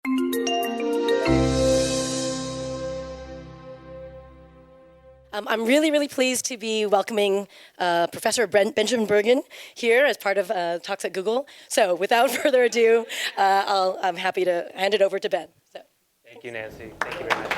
I'm really, really pleased to be welcoming Professor Benjamin Bergen here as part of Talks at Google. So without further ado, I'm happy to hand it over to Ben. So. Thank you, Nancy. Thank you very much.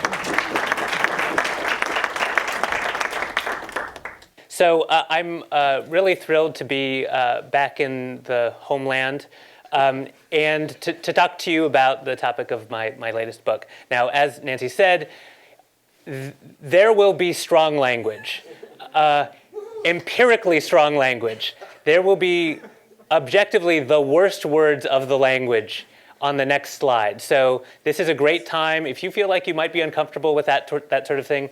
So I'm really thrilled to be back in the homeland and to talk to you about the topic of my latest book. Now, as Nancy said, there will be strong language, empirically strong language. There will be objectively the worst words of the language on the next slide. So this is a great time, if you feel like you might be uncomfortable with that sort of thing,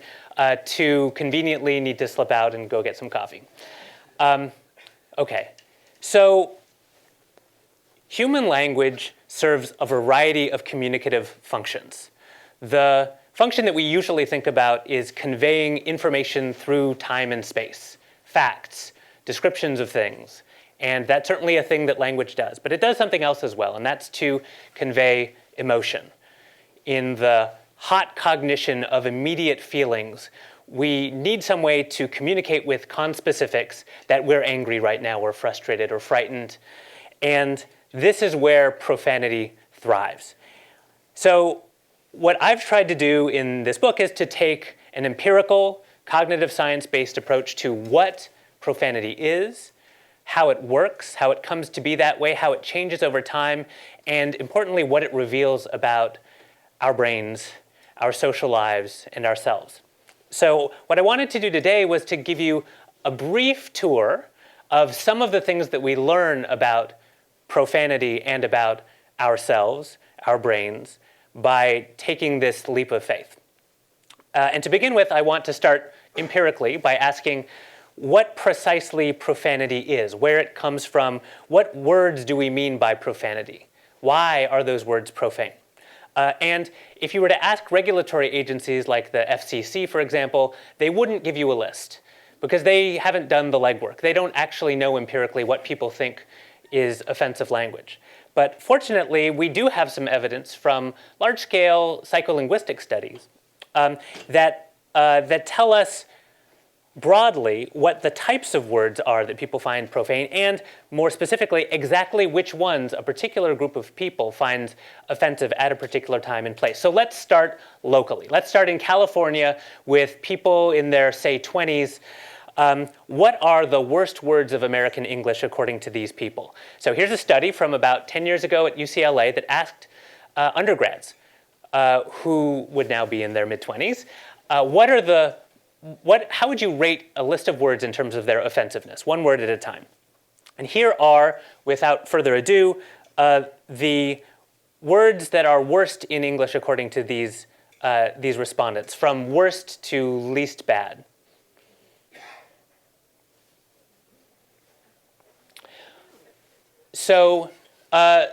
to conveniently need to slip out and go get some coffee. Okay, so human language serves a variety of communicative functions. The function that we usually think about is conveying information through time and space, facts, descriptions of things. And that's certainly a thing that language does. But it does something else as well, and that's to convey emotion. In the hot cognition of immediate feelings, we need some way to communicate with conspecifics that we're angry right now, or frustrated, or frightened. And this is where profanity thrives. So what I've tried to do in this book is to take an empirical, cognitive science-based approach to what profanity is, how it works, how it comes to be that way, how it changes over time, and importantly, what it reveals about our brains, our social lives, and ourselves. So what I wanted to do today was to give you a brief tour of some of the things that we learn about profanity and about ourselves, our brains, by taking this leap of faith. And to begin with, I want to start empirically by asking what precisely profanity is, where it comes from, what words do we mean by profanity? Why are those words profane? And if you were to ask regulatory agencies like the FCC, for example, they wouldn't give you a list because they haven't done the legwork. They don't actually know empirically what people think is offensive language. But fortunately, we do have some evidence from large-scale psycholinguistic studies that tell us broadly what the types of words are that people find profane, and more specifically, exactly which ones a particular group of people finds offensive at a particular time and place. So let's start locally. Let's start in California with people in their, say, 20s. What are the worst words of American English according to these people? So here's a study from about 10 years ago at UCLA that asked undergrads who would now be in their mid-20s, how would you rate a list of words in terms of their offensive-ness, one word at a time? And here are, without further ado, the words that are worst in English according to these respondents, from worst to least bad. So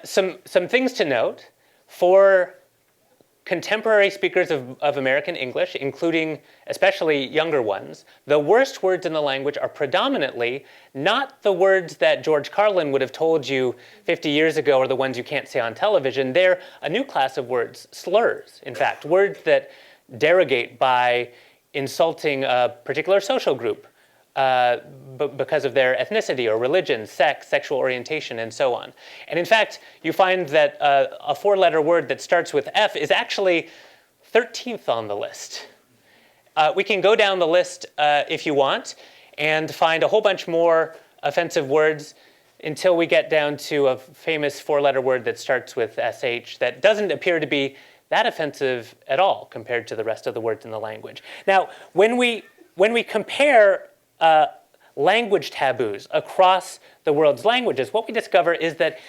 some things to note for contemporary speakers of American English, including especially younger ones. The worst words in the language are predominantly not the words that George Carlin would have told you 50 years ago or the ones you can't say on television. They're a new class of words, slurs, in fact, words that derogate by insulting a particular social group because of their ethnicity or religion, sex, sexual orientation, and so on. And in fact, you find that a four-letter word that starts with F is actually 13th on the list. We can go down the list if you want and find a whole bunch more offensive words until we get down to a famous four-letter word that starts with SH that doesn't appear to be that offensive at all compared to the rest of the words in the language. Now, when we compare language taboos across the world's languages, what we discover is that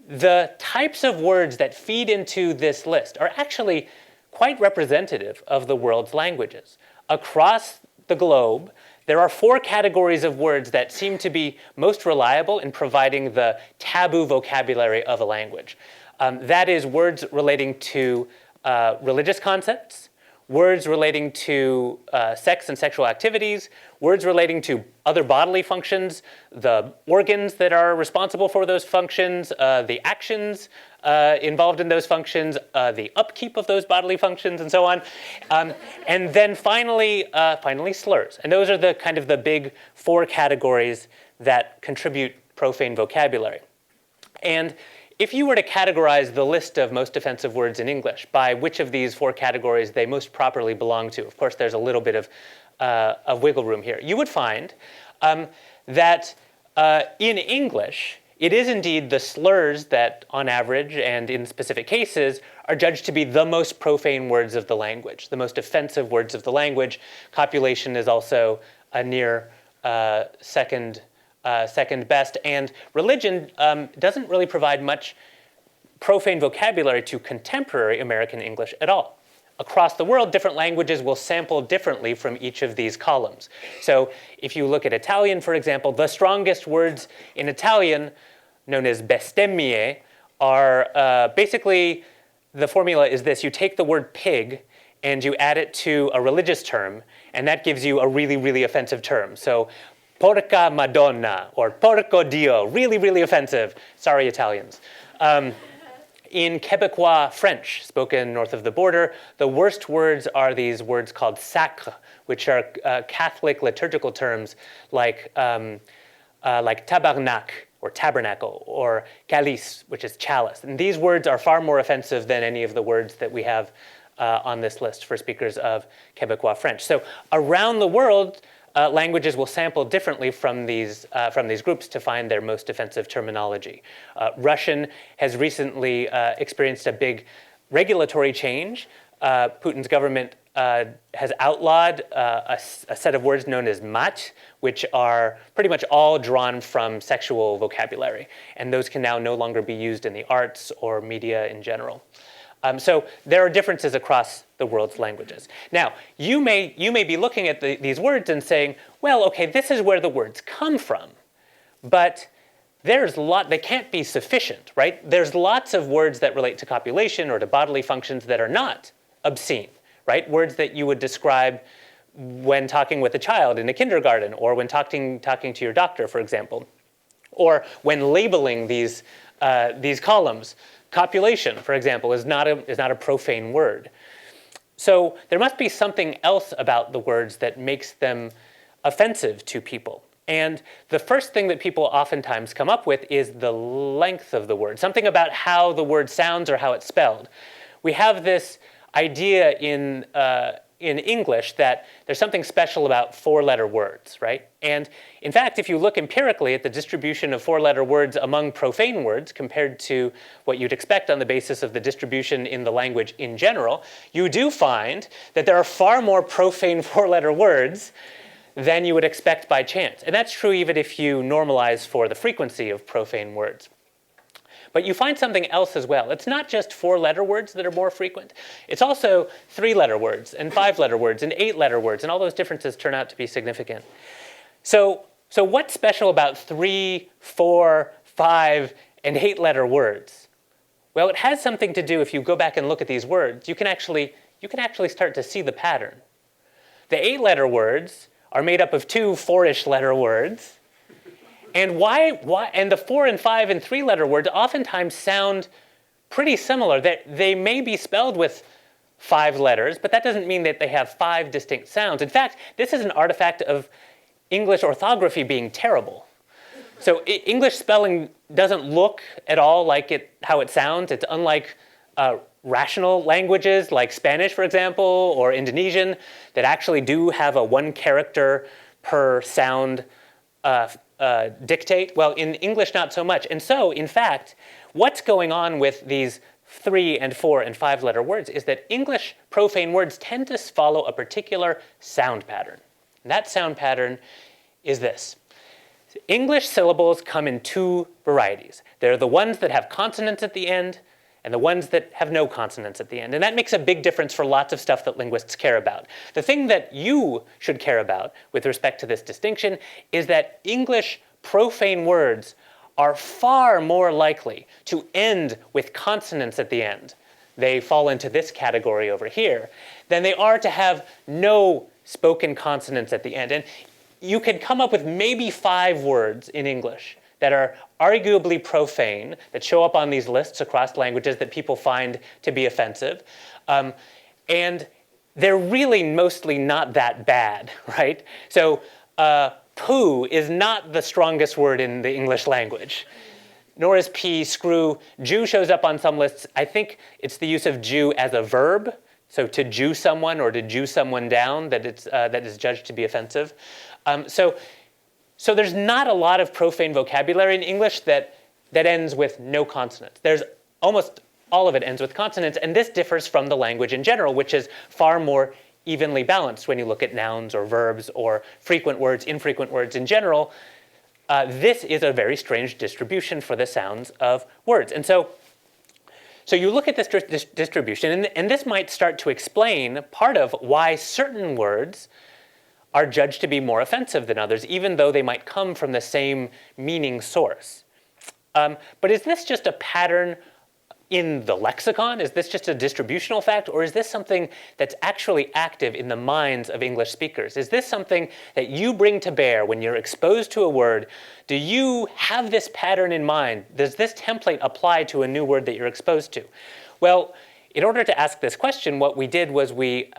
the types of words that feed into this list are actually quite representative of the world's languages. Across the globe, there are four categories of words that seem to be most reliable in providing the taboo vocabulary of a language. That is words relating to religious concepts, words relating to sex and sexual activities, words relating to other bodily functions, the organs that are responsible for those functions, the actions involved in those functions, the upkeep of those bodily functions, and so on. And then finally slurs. And those are the kind of the big 4 categories that contribute profane vocabulary. And if you were to categorize the list of most offensive words in English by which of these 4 categories they most properly belong to, of course, there's a little bit of wiggle room here, you would find that in English, it is indeed the slurs that, on average and in specific cases, are judged to be the most profane words of the language, the most offensive words of the language. Copulation is also a near second best, and religion doesn't really provide much profane vocabulary to contemporary American English at all. Across the world, different languages will sample differently from each of these columns. So if you look at Italian, for example, the strongest words in Italian, known as bestemmie, are basically, the formula is this: you take the word pig and you add it to a religious term, and that gives you a really, really offensive term. So porca Madonna, or porco Dio, really, really offensive. Sorry, Italians. In Quebecois French, spoken north of the border, the worst words are these words called sacre, which are Catholic liturgical terms like tabarnak, or tabernacle, or calice, which is chalice. And these words are far more offensive than any of the words that we have on this list for speakers of Quebecois French. So around the world, languages will sample differently from these groups to find their most offensive terminology. Russian has recently experienced a big regulatory change. Putin's government has outlawed a set of words known as mat, which are pretty much all drawn from sexual vocabulary. And those can now no longer be used in the arts or media in general. So there are differences across the world's languages. Now, you may be looking at these words and saying, well, okay, this is where the words come from. But they can't be sufficient, right? There's lots of words that relate to copulation or to bodily functions that are not obscene, right? Words that you would describe when talking with a child in a kindergarten, or when talking to your doctor, for example, or when labeling these columns. Copulation, for example, is not a profane word. So there must be something else about the words that makes them offensive to people. And the first thing that people oftentimes come up with is the length of the word, something about how the word sounds or how it's spelled. We have this idea in English that there's something special about 4-letter words, right? And in fact, if you look empirically at the distribution of 4-letter words among profane words compared to what you'd expect on the basis of the distribution in the language in general, you do find that there are far more profane 4-letter words than you would expect by chance. And that's true even if you normalize for the frequency of profane words. But you find something else as well. It's not just 4-letter words that are more frequent. It's also 3-letter words and 5-letter words and 8-letter words, and all those differences turn out to be significant. So what's special about 3, 4, 5, and 8-letter words? Well, it has something to do, if you go back and look at these words, you can actually start to see the pattern. The 8-letter words are made up of 2 4-ish letter words. And and the 4 and 5 and 3-letter words oftentimes sound pretty similar. They may be spelled with 5 letters, but that doesn't mean that they have 5 distinct sounds. In fact, this is an artifact of English orthography being terrible. So English spelling doesn't look at all like how it sounds. It's unlike rational languages like Spanish, for example, or Indonesian, that actually do have a 1 character per sound dictate. Well, in English, not so much. And so, in fact, what's going on with these 3 and 4 and 5-letter words is that English profane words tend to follow a particular sound pattern. And that sound pattern is this. English syllables come in 2 varieties. They're the ones that have consonants at the end and the ones that have no consonants at the end. And that makes a big difference for lots of stuff that linguists care about. The thing that you should care about with respect to this distinction is that English profane words are far more likely to end with consonants at the end. They fall into this category over here, than they are to have no spoken consonants at the end. And you can come up with maybe 5 words in English that are arguably profane, that show up on these lists across languages that people find to be offensive. And they're really mostly not that bad, right? So poo is not the strongest word in the English language, nor is pee, screw. Jew shows up on some lists. I think it's the use of Jew as a verb. So to Jew someone or to Jew someone down, that is judged to be offensive. So there's not a lot of profane vocabulary in English that ends with no consonants. There's almost all of it ends with consonants, and this differs from the language in general, which is far more evenly balanced when you look at nouns or verbs or frequent words, infrequent words in general. This is a very strange distribution for the sounds of words. And so you look at this distribution, and this might start to explain part of why certain words are judged to be more offensive than others, even though they might come from the same meaning source. But is this just a pattern in the lexicon? Is this just a distributional fact, or is this something that's actually active in the minds of English speakers? Is this something that you bring to bear when you're exposed to a word? Do you have this pattern in mind? Does this template apply to a new word that you're exposed to? Well, in order to ask this question, what we did was we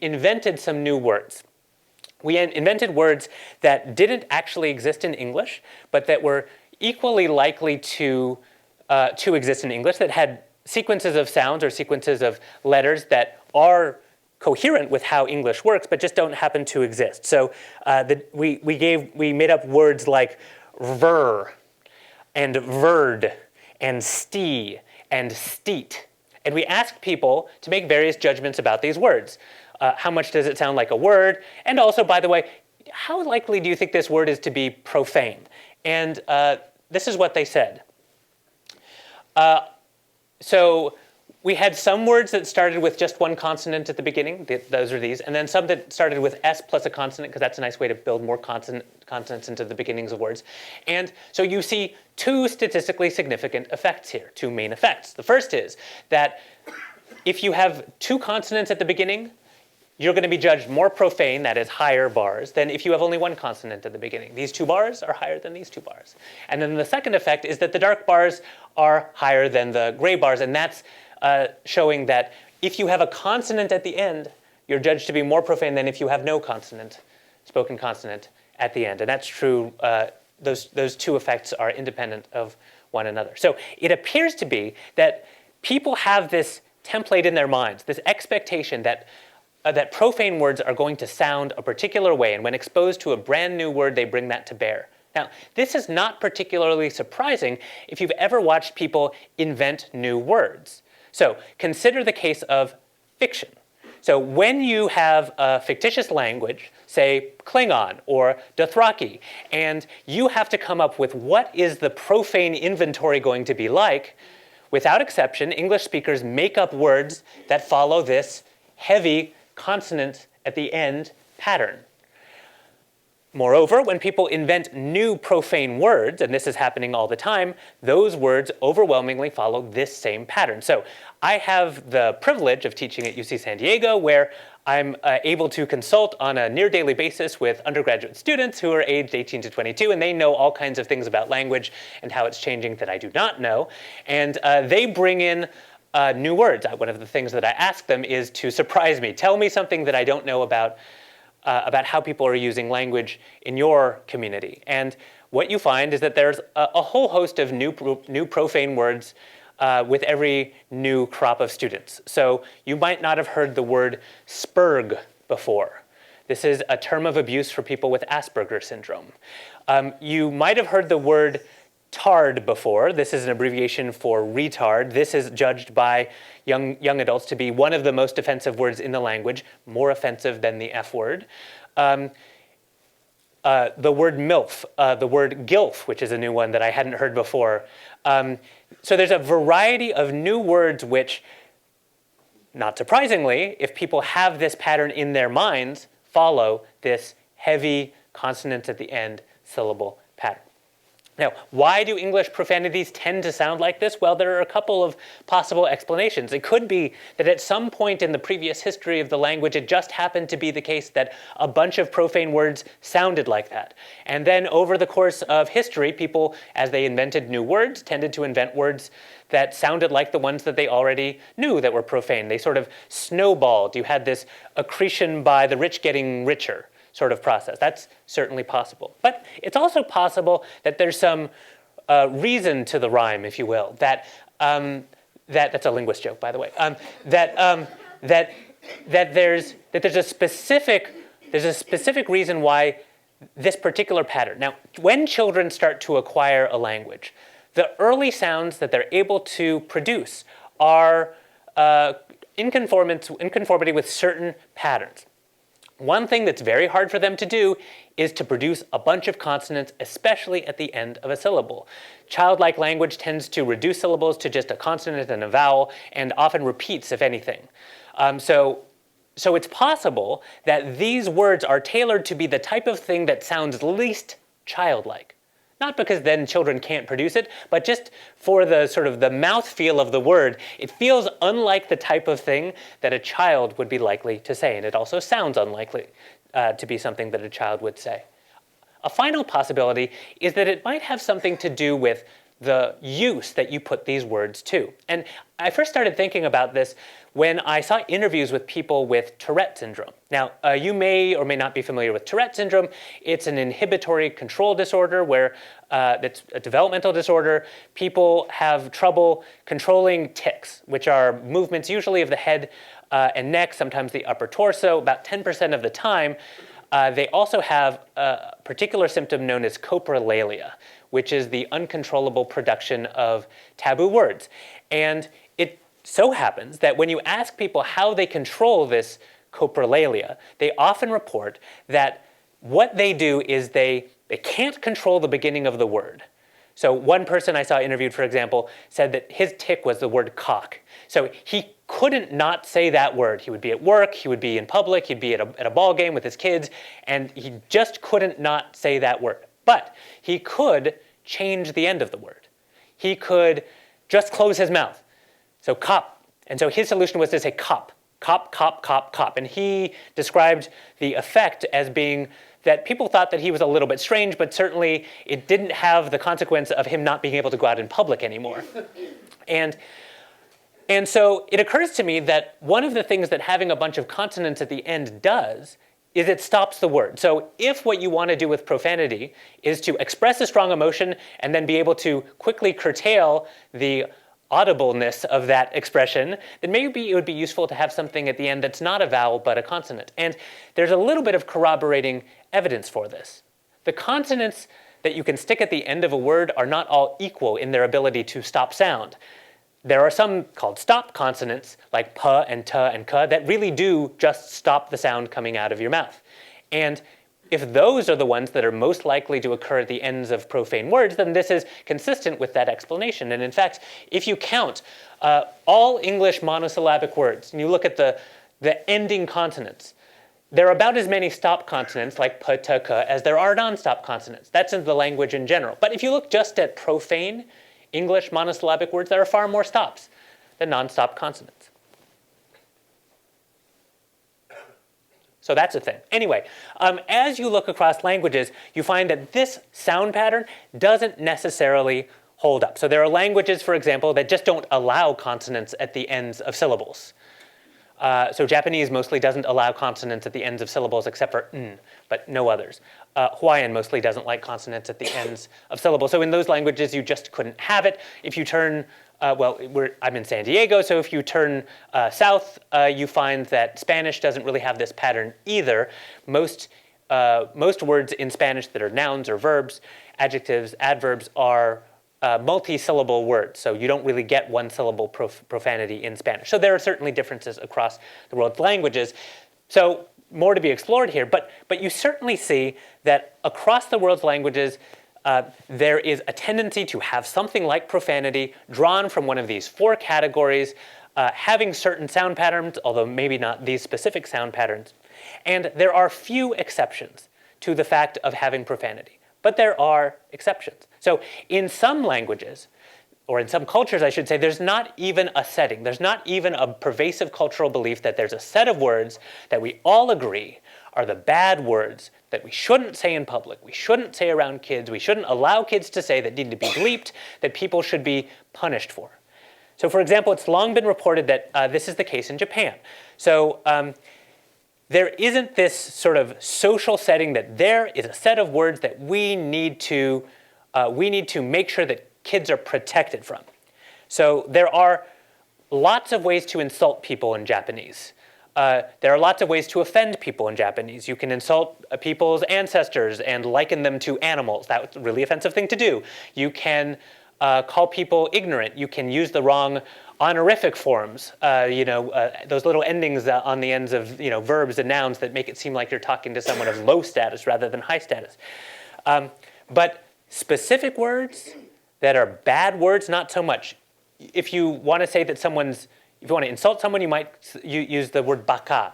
invented some new words. We invented words that didn't actually exist in English, but that were equally likely to exist in English, that had sequences of sounds or sequences of letters that are coherent with how English works, but just don't happen to exist. So we made up words like ver, and verd, and stee, and steet. And we asked people to make various judgments about these words. How much does it sound like a word? And also, by the way, how likely do you think this word is to be profane? And this is what they said. So we had some words that started with just one consonant at the beginning. Those are these. And then some that started with S plus a consonant, because that's a nice way to build more consonants into the beginnings of words. And so you see two statistically significant effects here, two main effects. The first is that if you have two consonants at the beginning, you're going to be judged more profane, that is higher bars, than if you have only one consonant at the beginning. These two bars are higher than these two bars. And then the second effect is that the dark bars are higher than the gray bars, and that's showing that if you have a consonant at the end, you're judged to be more profane than if you have no consonant, spoken consonant, at the end. And that's true. Those two effects are independent of one another. So it appears to be that people have this template in their minds, this expectation that profane words are going to sound a particular way, and when exposed to a brand new word, they bring that to bear. Now, this is not particularly surprising if you've ever watched people invent new words. So consider the case of fiction. So when you have a fictitious language, say Klingon or Dothraki, and you have to come up with what is the profane inventory going to be like, without exception, English speakers make up words that follow this heavy consonant at the end pattern. Moreover, when people invent new profane words, and this is happening all the time, those words overwhelmingly follow this same pattern. So I have the privilege of teaching at UC San Diego, where I'm able to consult on a near daily basis with undergraduate students who are aged 18 to 22, and they know all kinds of things about language and how it's changing that I do not know. And they bring in new words. One of the things that I ask them is to surprise me. Tell me something that I don't know about how people are using language in your community. And what you find is that there's a whole host of new profane words with every new crop of students. So you might not have heard the word spurg before. This is a term of abuse for people with Asperger's syndrome. You might have heard the word tard before. This is an abbreviation for retard. This is judged by young adults to be one of the most offensive words in the language, more offensive than the F word. The word MILF, the word GILF, which is a new one that I hadn't heard before. So there's a variety of new words which, not surprisingly, if people have this pattern in their minds, follow this heavy consonant at the end syllable pattern. Now, why do English profanities tend to sound like this? Well, there are a couple of possible explanations. It could be that at some point in the previous history of the language, it just happened to be the case that a bunch of profane words sounded like that. And then over the course of history, people, as they invented new words, tended to invent words that sounded like the ones that they already knew that were profane. They sort of snowballed. You had this accretion by the rich getting richer sort of process. That's certainly possible. But it's also possible that there's some reason to the rhyme, if you will, that's a linguist joke, by the way, that there's a specific reason why this particular pattern. Now, when children start to acquire a language, the early sounds that they're able to produce are in conformity with certain patterns. One thing that's very hard for them to do is to produce a bunch of consonants, especially at the end of a syllable. Childlike language tends to reduce syllables to just a consonant and a vowel, and often repeats, if anything. So it's possible that these words are tailored to be the type of thing that sounds least childlike. Not because then children can't produce it, but just for the sort of the mouthfeel of the word, it feels unlike the type of thing that a child would be likely to say, and it also sounds unlikely to be something that a child would say. A final possibility is that it might have something to do with the use that you put these words to. And I first started thinking about this when I saw interviews with people with Tourette syndrome. Now, you may or may not be familiar with Tourette syndrome. It's an inhibitory control disorder where it's a developmental disorder. People have trouble controlling tics, which are movements usually of the head and neck, sometimes the upper torso, about 10% of the time. They also have a particular symptom known as coprolalia, which is the uncontrollable production of taboo words. And it so happens that when you ask people how they control this coprolalia, they often report that what they do is they can't control the beginning of the word. So one person I saw interviewed, for example, said that his tic was the word cock. So he couldn't not say that word. He would be at work, he would be in public, he'd be at a ball game with his kids, and he just couldn't not say that word. But he could change the end of the word. He could just close his mouth. So cop. And so his solution was to say cop, cop, cop, cop, cop. And he described the effect as being that people thought that he was a little bit strange, but certainly it didn't have the consequence of him not being able to go out in public anymore. And so it occurs to me that one of the things that having a bunch of consonants at the end does is it stops the word. So if what you want to do with profanity is to express a strong emotion and then be able to quickly curtail the audibleness of that expression, then maybe it would be useful to have something at the end that's not a vowel but a consonant. And there's a little bit of corroborating evidence for this. The consonants that you can stick at the end of a word are not all equal in their ability to stop sound. There are some called stop consonants, like p and t and k, that really do just stop the sound coming out of your mouth. And if those are the ones that are most likely to occur at the ends of profane words, then this is consistent with that explanation. And in fact, if you count all English monosyllabic words, and you look at the ending consonants, there are about as many stop consonants, like p, t, k, as there are non-stop consonants. That's in the language in general. But if you look just at profane English monosyllabic words, there are far more stops than non-stop consonants. So that's a thing. Anyway, as you look across languages, you find that this sound pattern doesn't necessarily hold up. So there are languages, for example, that just don't allow consonants at the ends of syllables. So Japanese mostly doesn't allow consonants at the ends of syllables except for n, but no others. Hawaiian mostly doesn't like consonants at the ends of syllables. So in those languages, you just couldn't have it. If you turn, I'm in San Diego, so if you turn south, you find that Spanish doesn't really have this pattern either. Most words in Spanish that are nouns or verbs, adjectives, adverbs are multi-syllable words, so you don't really get one-syllable profanity in Spanish. So there are certainly differences across the world's languages. So more to be explored here, but you certainly see that across the world's languages, there is a tendency to have something like profanity drawn from one of these four categories, having certain sound patterns, although maybe not these specific sound patterns. And there are few exceptions to the fact of having profanity. but there are exceptions. So in some languages, or in some cultures, I should say, there's not even a setting. There's not even a pervasive cultural belief that there's a set of words that we all agree are the bad words that we shouldn't say in public, we shouldn't say around kids, we shouldn't allow kids to say, that need to be bleeped, that people should be punished for. So for example, it's long been reported that this is the case in Japan. So there isn't this sort of social setting that there is a set of words that we need to make sure that kids are protected from. So there are lots of ways to insult people in Japanese. There are lots of ways to offend people in Japanese. You can insult people's ancestors and liken them to animals. That's a really offensive thing to do. You can call people ignorant. You can use the wrong honorific forms, those little endings on the ends of verbs and nouns that make it seem like you're talking to someone of low status rather than high status. But specific words that are bad words, not so much. If you want to say that if you want to insult someone, you might use the word baka.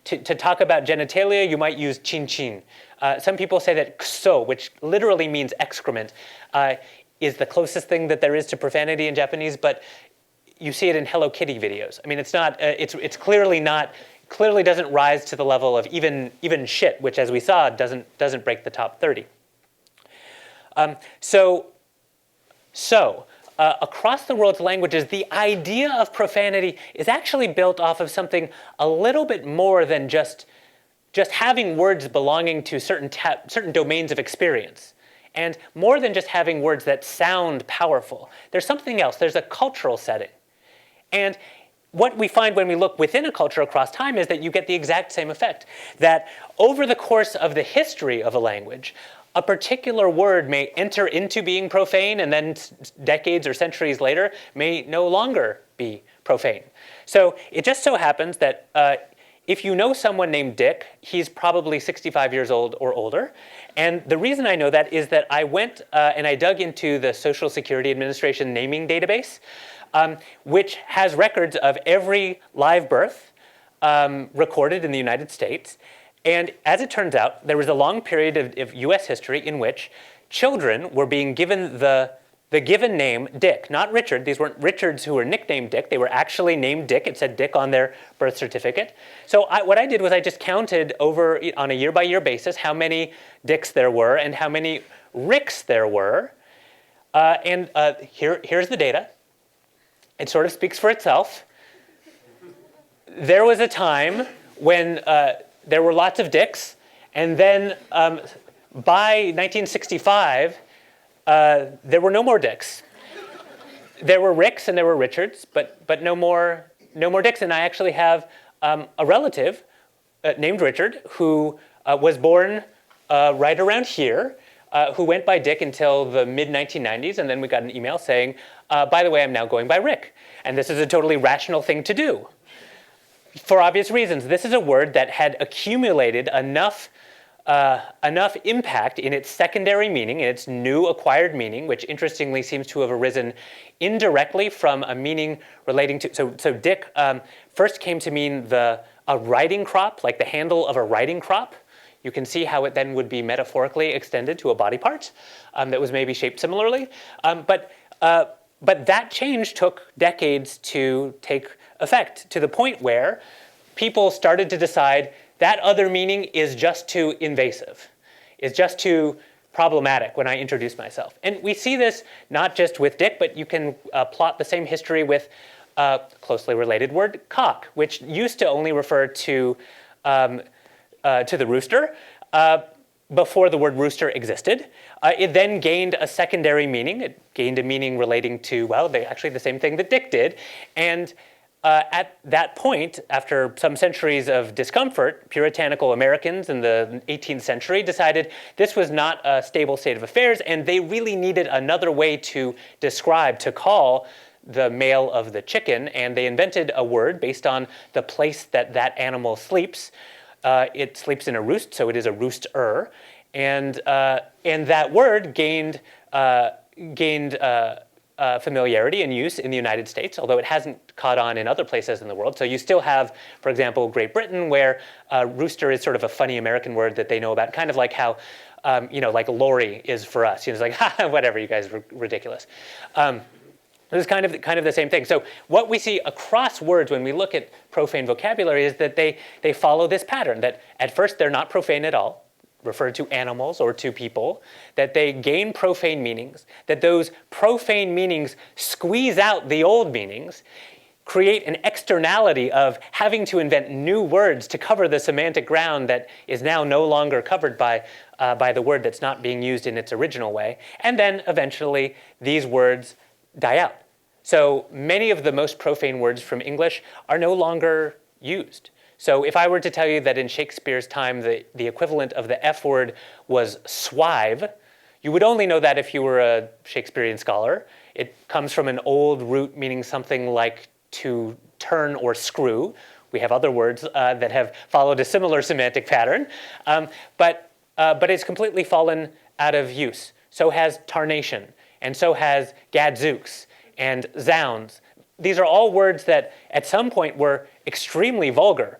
To talk about genitalia, you might use chin chin. Some people say that kuso, which literally means excrement, is the closest thing that there is to profanity in Japanese, but you see it in Hello Kitty videos. I mean, it's not. It's clearly not. Clearly doesn't rise to the level of even shit, which, as we saw, doesn't break the top 30. Across the world's languages, the idea of profanity is actually built off of something a little bit more than just having words belonging to certain domains of experience, and more than just having words that sound powerful. There's something else. There's a cultural setting. And what we find when we look within a culture across time is that you get the exact same effect, that over the course of the history of a language, a particular word may enter into being profane, and then decades or centuries later may no longer be profane. So it just so happens that if you know someone named Dick, he's probably 65 years old or older. And the reason I know that is that I went and I dug into the Social Security Administration naming database, which has records of every live birth recorded in the United States. And as it turns out, there was a long period of US history in which children were being given the given name Dick, not Richard. These weren't Richards who were nicknamed Dick. They were actually named Dick. It said Dick on their birth certificate. So what I did was I just counted over on a year-by-year basis how many Dicks there were and how many Ricks there were. Here's the data. It sort of speaks for itself. There was a time when there were lots of Dicks, and then by 1965, there were no more Dicks. There were Ricks and there were Richards, but no more Dicks. And I actually have a relative named Richard who was born right around here, who went by Dick until the mid-1990s, and then we got an email saying, by the way, I'm now going by Rick. And this is a totally rational thing to do. For obvious reasons, this is a word that had accumulated enough impact in its secondary meaning, in its new acquired meaning, which interestingly seems to have arisen indirectly from a meaning relating to, so Dick first came to mean a riding crop, like the handle of a riding crop. You can see how it then would be metaphorically extended to a body part that was maybe shaped similarly. But that change took decades to take effect, to the point where people started to decide that other meaning is just too invasive, is just too problematic when I introduce myself. And we see this not just with Dick, but you can plot the same history with a closely related word, cock, which used to only refer to the rooster before the word rooster existed. It then gained a secondary meaning. It gained a meaning relating to, well, actually the same thing that Dick did. And at that point, after some centuries of discomfort, puritanical Americans in the 18th century decided this was not a stable state of affairs, and they really needed another way to describe, to call the male of the chicken, and they invented a word based on the place that animal sleeps. It sleeps in a roost, so it is a rooster, and that word gained familiarity and use in the United States, although it hasn't caught on in other places in the world. So you still have, for example, Great Britain, where rooster is sort of a funny American word that they know about, kind of like how like lorry is for us. It's like, ha, whatever, you guys are ridiculous. It's kind of the same thing. So what we see across words when we look at profane vocabulary is that they follow this pattern, that at first they're not profane at all, referred to animals or to people, that they gain profane meanings, that those profane meanings squeeze out the old meanings, create an externality of having to invent new words to cover the semantic ground that is now no longer covered by the word that's not being used in its original way, and then eventually these words die out. So many of the most profane words from English are no longer used. So if I were to tell you that in Shakespeare's time the equivalent of the F word was swive, you would only know that if you were a Shakespearean scholar. It comes from an old root meaning something like to turn or screw. We have other words that have followed a similar semantic pattern, but it's completely fallen out of use. So has tarnation, and so has gadzooks and zounds. These are all words that at some point were extremely vulgar.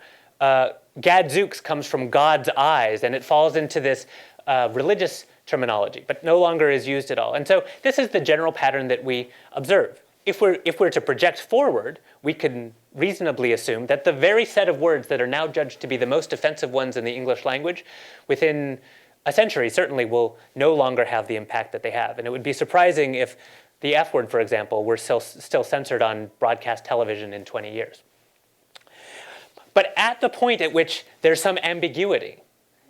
Gadzooks comes from God's eyes, and it falls into this religious terminology, but no longer is used at all. And so this is the general pattern that we observe. If we're to project forward, we can reasonably assume that the very set of words that are now judged to be the most offensive ones in the English language within a century certainly will no longer have the impact that they have. And it would be surprising if the F word, for example, were still censored on broadcast television in 20 years. But at the point at which there's some ambiguity,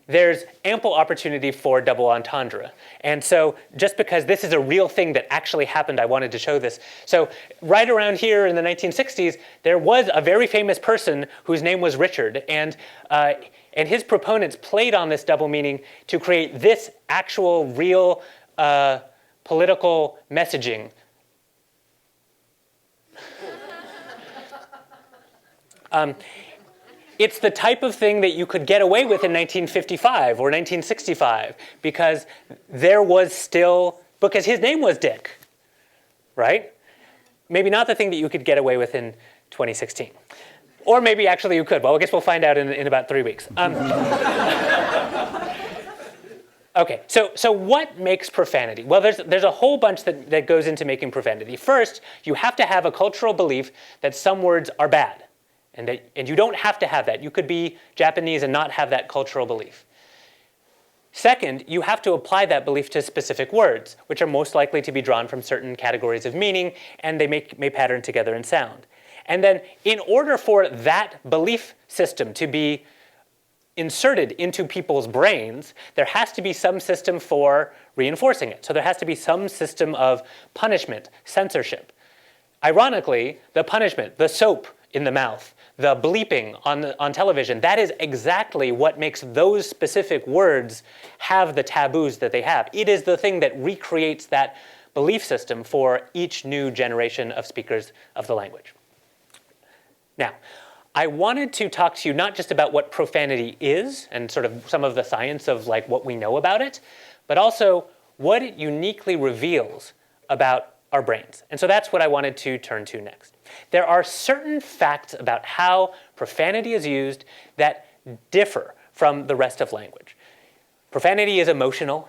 there's ample opportunity for double entendre. And so just because this is a real thing that actually happened, I wanted to show this. So right around here in the 1960s, there was a very famous person whose name was Richard. And his proponents played on this double meaning to create this actual real political messaging. It's the type of thing that you could get away with in 1955 or 1965 because there was still, because his name was Dick, right? Maybe not the thing that you could get away with in 2016. Or maybe actually you could. Well, I guess we'll find out in about 3 weeks. Okay, so what makes profanity? Well, there's a whole bunch that goes into making profanity. First, you have to have a cultural belief that some words are bad. And you don't have to have that. You could be Japanese and not have that cultural belief. Second, you have to apply that belief to specific words, which are most likely to be drawn from certain categories of meaning, and they may pattern together in sound. And then in order for that belief system to be inserted into people's brains, there has to be some system for reinforcing it. So there has to be some system of punishment, censorship. Ironically, the punishment, the soap in the mouth, the bleeping on television, that is exactly what makes those specific words have the taboos that they have. It is the thing that recreates that belief system for each new generation of speakers of the language. Now, I wanted to talk to you not just about what profanity is and sort of some of the science of like what we know about it, but also what it uniquely reveals about our brains. And so that's what I wanted to turn to next. There are certain facts about how profanity is used that differ from the rest of language. Profanity is emotional.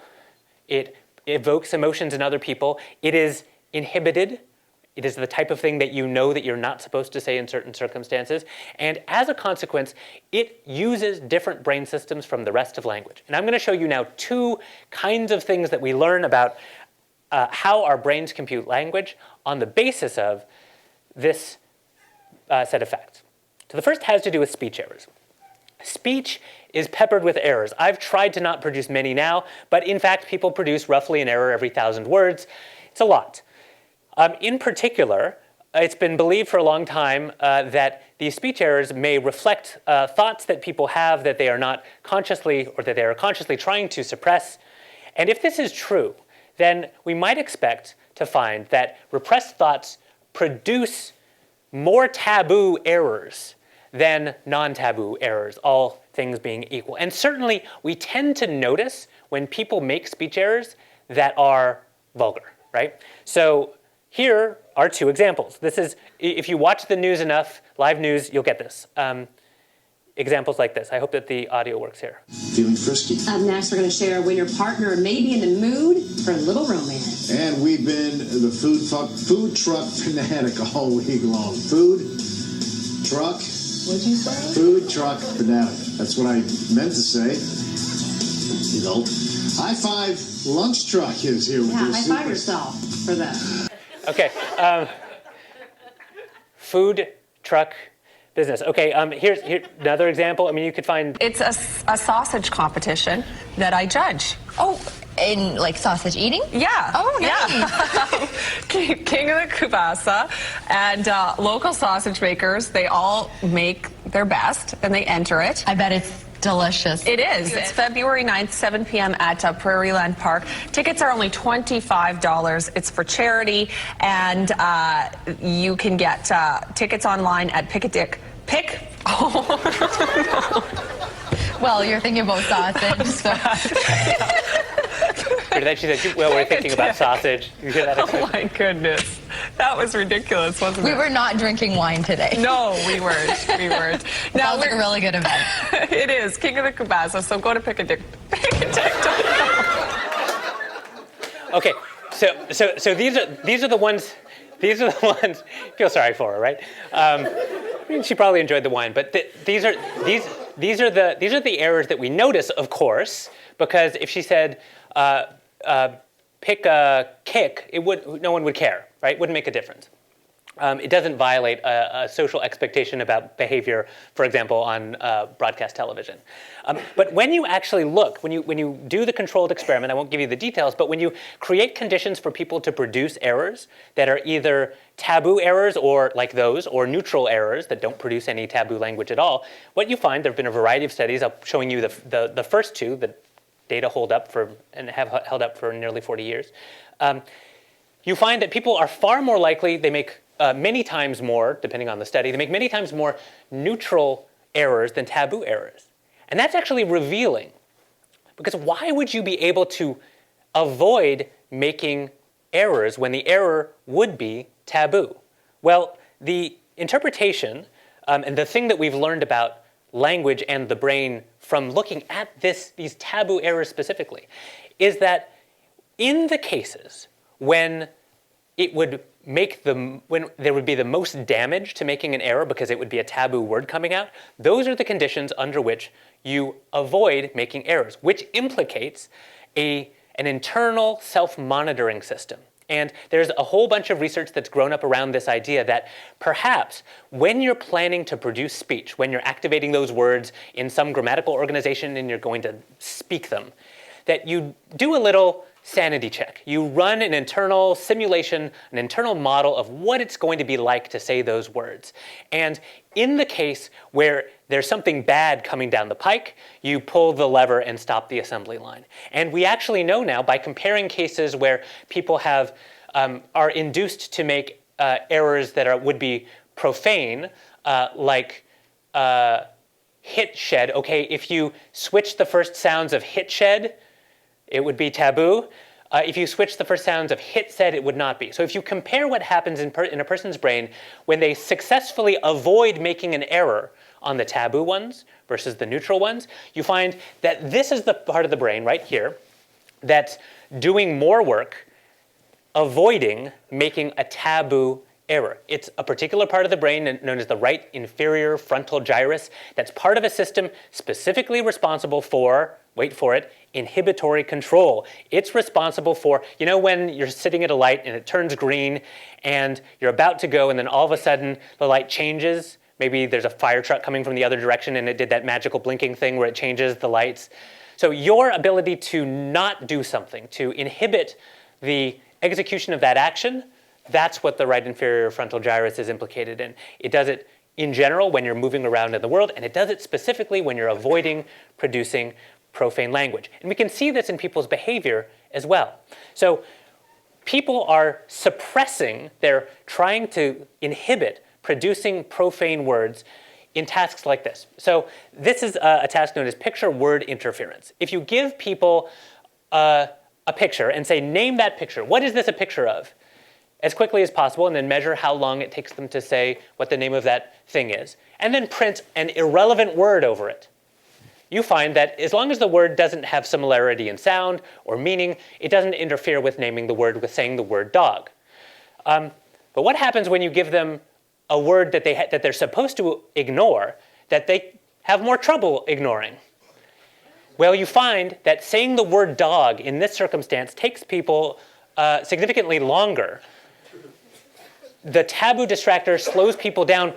It evokes emotions in other people. It is inhibited. It is the type of thing that you know that you're not supposed to say in certain circumstances. And as a consequence, it uses different brain systems from the rest of language. And I'm going to show you now two kinds of things that we learn about how our brains compute language on the basis of this set of facts. So the first has to do with speech errors. Speech is peppered with errors. I've tried to not produce many now, but in fact, people produce roughly an error every 1,000 words. It's a lot. In particular, it's been believed for a long time that these speech errors may reflect thoughts that people have that they are not consciously or that they are consciously trying to suppress. And if this is true, then we might expect to find that repressed thoughts produce more taboo errors than non-taboo errors, all things being equal. And certainly, we tend to notice when people make speech errors that are vulgar, right? So here are two examples. This is, if you watch the news enough, live news, you'll get this. examples like this. I hope that the audio works here. Feeling frisky. Up next, we're going to share when your partner may be in the mood for a little romance. And we've been the food truck fanatic all week long. Food truck. What'd you say? Food truck fanatic. That's what I meant to say. You know, high five. Lunch truck is here with high five yourself for that. Okay. Food truck business. Okay, here's another example. I mean, you could find... It's a sausage competition that I judge. Oh, in like sausage eating? Yeah. Oh, nice. Yeah. King of the Kubasa and local sausage makers, they all make their best and they enter it. I bet it's delicious. It is. It's February 9th, 7 p.m. at Prairieland Park. Tickets are only $25. It's for charity, and you can get tickets online at Well, you're thinking about sausage, so. Then she said, well, we're thinking about sausage. You hear that? Oh, my goodness. That was ridiculous, wasn't it? We were not drinking wine today. No, we weren't. We weren't. Now, sounds like a really good event. It is. King of the Kubasa, so go to Pickadick.com. Okay, so these are the ones. These are the ones. Feel sorry for her, right? I mean, she probably enjoyed the wine, but these are the errors that we notice, of course, because if she said pick a kick, no one would care, right? It wouldn't make a difference. It doesn't violate a social expectation about behavior, for example, on broadcast television. But when you actually look, when you do the controlled experiment, I won't give you the details, but when you create conditions for people to produce errors that are either taboo errors or like those, or neutral errors that don't produce any taboo language at all, what you find, there have been a variety of studies, I'm showing you the first two, the data hold up for, and have held up for nearly 40 years. You find that people are far more likely, they make many times more, depending on the study, they make many times more neutral errors than taboo errors. And that's actually revealing. Because why would you be able to avoid making errors when the error would be taboo? Well, the interpretation, and the thing that we've learned about language and the brain from looking at these taboo errors specifically, is that in the cases when it would when there would be the most damage to making an error because it would be a taboo word coming out, those are the conditions under which you avoid making errors, which implicates an internal self-monitoring system. And there's a whole bunch of research that's grown up around this idea that perhaps when you're planning to produce speech, when you're activating those words in some grammatical organization and you're going to speak them, that you do a little sanity check. You run an internal simulation, an internal model of what it's going to be like to say those words. And in the case where there's something bad coming down the pike, you pull the lever and stop the assembly line. And we actually know now by comparing cases where people are induced to make errors that would be profane, like hit shed. Okay, if you switch the first sounds of hit shed, it would be taboo. If you switch the first sounds of hit said, it would not be. So if you compare what happens in a person's brain when they successfully avoid making an error on the taboo ones versus the neutral ones, you find that this is the part of the brain right here that's doing more work avoiding making a taboo error. It's a particular part of the brain known as the right inferior frontal gyrus that's part of a system specifically responsible for, wait for it, inhibitory control. It's responsible for, you know when you're sitting at a light and it turns green and you're about to go and then all of a sudden the light changes? Maybe there's a fire truck coming from the other direction and it did that magical blinking thing where it changes the lights. So your ability to not do something, to inhibit the execution of that action, that's what the right inferior frontal gyrus is implicated in. It does it in general when you're moving around in the world, and it does it specifically when you're avoiding producing profane language. And we can see this in people's behavior as well. So people are suppressing, they're trying to inhibit producing profane words in tasks like this. So this is a task known as picture word interference. If you give people a picture and say, name that picture, what is this a picture of? as quickly as possible and then measure how long it takes them to say what the name of that thing is, and then print an irrelevant word over it, you find that as long as the word doesn't have similarity in sound or meaning, it doesn't interfere with naming the word, with saying the word dog. But what happens when you give them a word that they're supposed to ignore that they have more trouble ignoring? Well, you find that saying the word dog in this circumstance takes people significantly longer. The taboo distractor slows people down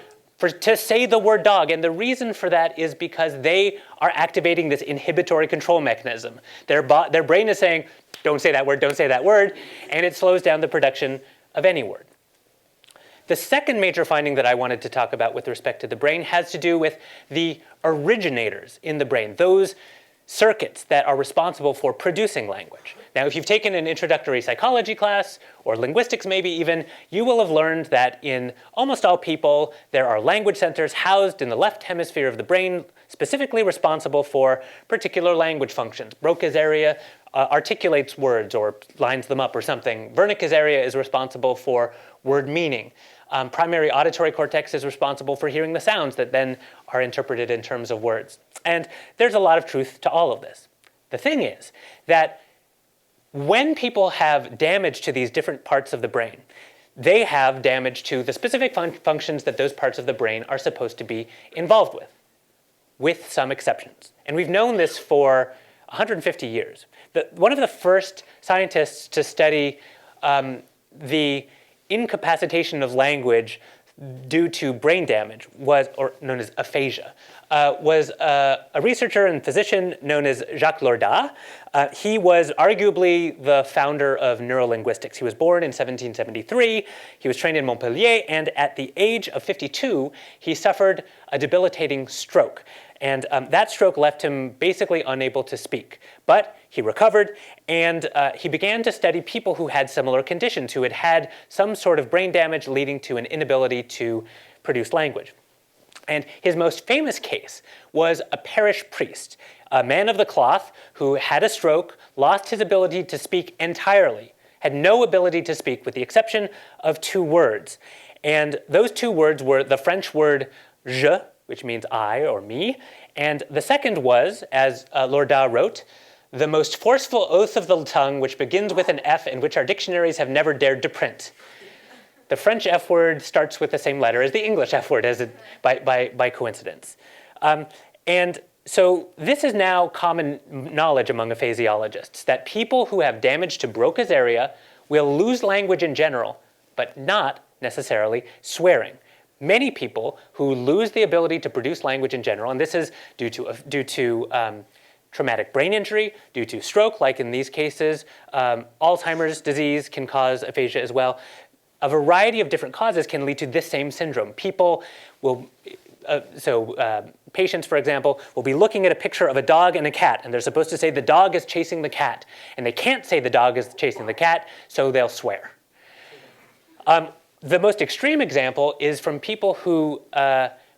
to say the word dog, and the reason for that is because they are activating this inhibitory control mechanism. Their brain is saying, don't say that word, don't say that word, and it slows down the production of any word. The second major finding that I wanted to talk about with respect to the brain has to do with the originators in the brain, those circuits that are responsible for producing language. Now, if you've taken an introductory psychology class, or linguistics maybe even, you will have learned that in almost all people, there are language centers housed in the left hemisphere of the brain, specifically responsible for particular language functions. Broca's area articulates words or lines them up or something. Wernicke's area is responsible for word meaning. Primary auditory cortex is responsible for hearing the sounds that then are interpreted in terms of words. And there's a lot of truth to all of this. The thing is that when people have damage to these different parts of the brain, they have damage to the specific functions that those parts of the brain are supposed to be involved with some exceptions. And we've known this for 150 years. One of the first scientists to study the incapacitation of language due to brain damage or known as aphasia, was a researcher and physician known as Jacques Lordat. He was arguably the founder of neurolinguistics. He was born in 1773. He was trained in Montpellier, and at the age of 52, he suffered a debilitating stroke. And that stroke left him basically unable to speak. But he recovered, and he began to study people who had similar conditions, who had had some sort of brain damage leading to an inability to produce language. And his most famous case was a parish priest, a man of the cloth who had a stroke, lost his ability to speak entirely, had no ability to speak with the exception of 2 words. And those 2 words were the French word je, which means I or me, and the second was, as Lordat wrote, the most forceful oath of the tongue which begins with an F and which our dictionaries have never dared to print. The French F word starts with the same letter as the English F word, by coincidence. And so this is now common knowledge among aphasiologists, that people who have damage to Broca's area will lose language in general, but not necessarily swearing. Many people who lose the ability to produce language in general, and this is due to traumatic brain injury, due to stroke, like in these cases, Alzheimer's disease can cause aphasia as well. A variety of different causes can lead to this same syndrome. People will, patients, for example, will be looking at a picture of a dog and a cat, and they're supposed to say the dog is chasing the cat, and they can't say the dog is chasing the cat, so they'll swear. The most extreme example is from people who,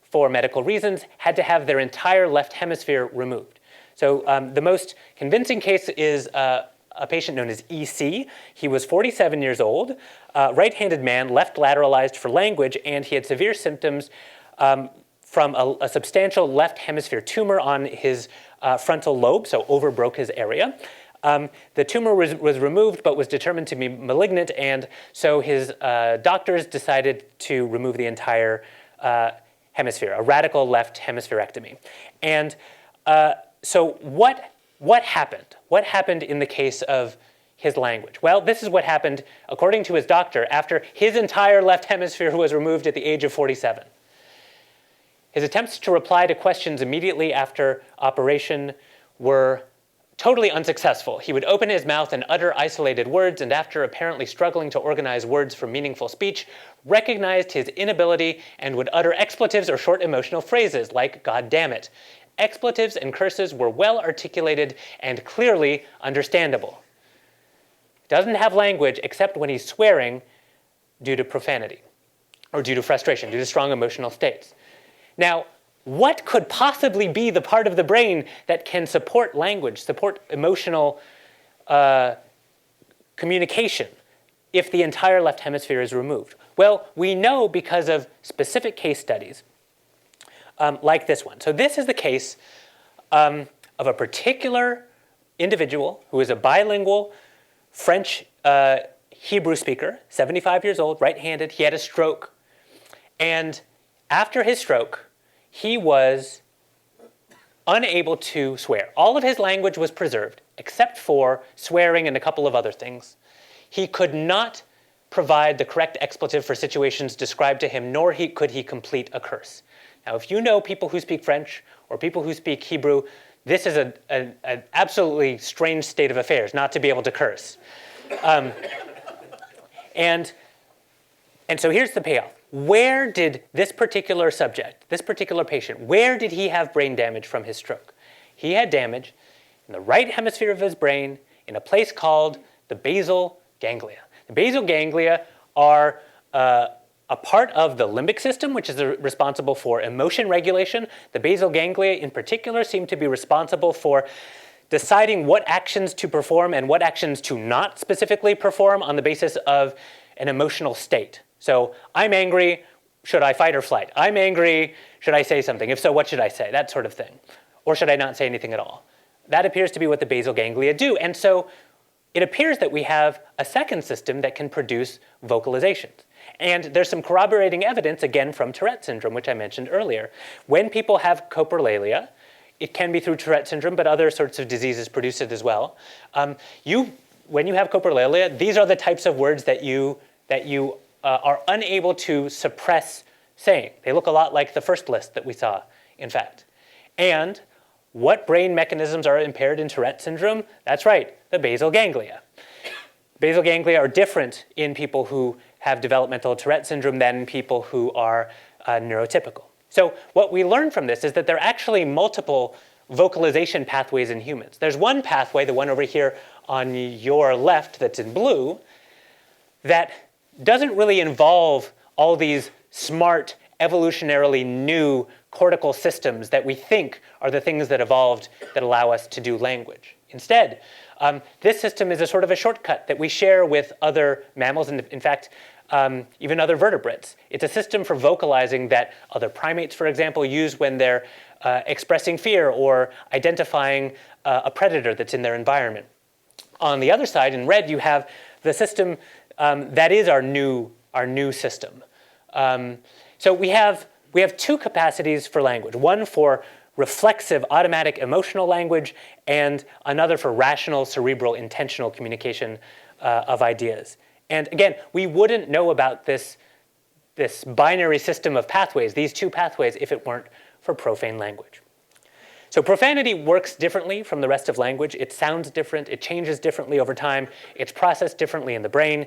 for medical reasons, had to have their entire left hemisphere removed. So the most convincing case is a patient known as EC. He was 47 years old, right-handed man, left lateralized for language, and he had severe symptoms from a substantial left hemisphere tumor on his frontal lobe, so over Broca's area. The tumor was removed but was determined to be malignant, and so his doctors decided to remove the entire hemisphere, a radical left hemispherectomy. And so what happened? What happened in the case of his language? Well, this is what happened, according to his doctor, after his entire left hemisphere was removed at the age of 47. His attempts to reply to questions immediately after operation were totally unsuccessful. He would open his mouth and utter isolated words, and after apparently struggling to organize words for meaningful speech, recognized his inability and would utter expletives or short emotional phrases like "God damn it." Expletives and curses were well articulated and clearly understandable. He doesn't have language except when he's swearing due to profanity, or due to frustration, due to strong emotional states. Now, what could possibly be the part of the brain that can support language, support emotional communication, if the entire left hemisphere is removed? Well, we know because of specific case studies like this one. So this is the case of a particular individual who is a bilingual French Hebrew speaker, 75 years old, right-handed. He had a stroke. And after his stroke, he was unable to swear. All of his language was preserved, except for swearing and a couple of other things. He could not provide the correct expletive for situations described to him, nor could he complete a curse. Now, if you know people who speak French or people who speak Hebrew, this is an absolutely strange state of affairs, not to be able to curse. And so here's the payoff. Where did this particular subject, this particular patient, where did he have brain damage from his stroke? He had damage in the right hemisphere of his brain in a place called the basal ganglia. The basal ganglia are a part of the limbic system, which is responsible for emotion regulation. The basal ganglia in particular seem to be responsible for deciding what actions to perform and what actions to not specifically perform on the basis of an emotional state. So I'm angry, should I fight or flight? I'm angry, should I say something? If so, what should I say? That sort of thing. Or should I not say anything at all? That appears to be what the basal ganglia do. And so it appears that we have a second system that can produce vocalizations. And there's some corroborating evidence, again, from Tourette syndrome, which I mentioned earlier. When people have coprolalia, it can be through Tourette syndrome, but other sorts of diseases produce it as well. When you have coprolalia, these are the types of words that you are unable to suppress saying. They look a lot like the first list that we saw, in fact. And what brain mechanisms are impaired in Tourette syndrome? That's right, the basal ganglia. Basal ganglia are different in people who have developmental Tourette syndrome than people who are neurotypical. So what we learn from this is that there are actually multiple vocalization pathways in humans. There's one pathway, the one over here on your left that's in blue, that doesn't really involve all these smart, evolutionarily new cortical systems that we think are the things that evolved that allow us to do language. Instead, this system is a sort of a shortcut that we share with other mammals, and in fact, even other vertebrates. It's a system for vocalizing that other primates, for example, use when they're expressing fear or identifying a predator that's in their environment. On the other side, in red, you have the system that is our new system. So we have two capacities for language. One for reflexive, automatic, emotional language, and another for rational, cerebral, intentional communication of ideas. And again, we wouldn't know about this binary system of pathways, these two pathways, if it weren't for profane language. So profanity works differently from the rest of language. It sounds different. It changes differently over time. It's processed differently in the brain.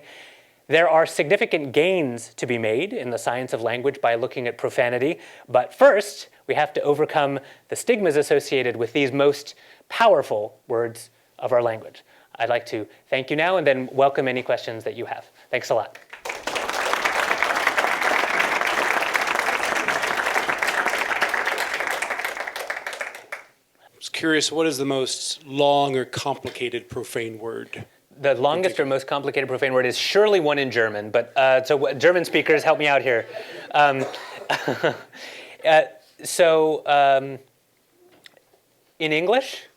There are significant gains to be made in the science of language by looking at profanity. But first, we have to overcome the stigmas associated with these most powerful words of our language. I'd like to thank you now and then welcome any questions that you have. Thanks a lot. I was curious, what is the most long or complicated profane word? The longest or most complicated profane word is surely one in German, but so German speakers, help me out here. In English,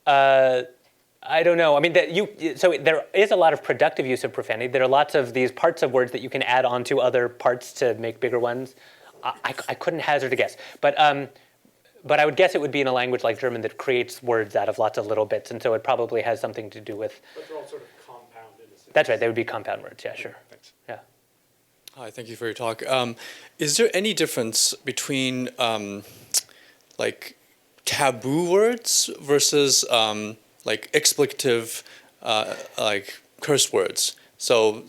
I don't know. I mean, so there is a lot of productive use of profanity. There are lots of these parts of words that you can add onto other parts to make bigger ones. I couldn't hazard a guess, but I would guess it would be in a language like German that creates words out of lots of little bits, and so it probably has something to do with. But they're all sort of compound in a sense. That's right. They would be compound words. Yeah, sure. Thanks. Yeah. Hi. Thank you for your talk. Is there any difference between like taboo words versus like explicative, like curse words? So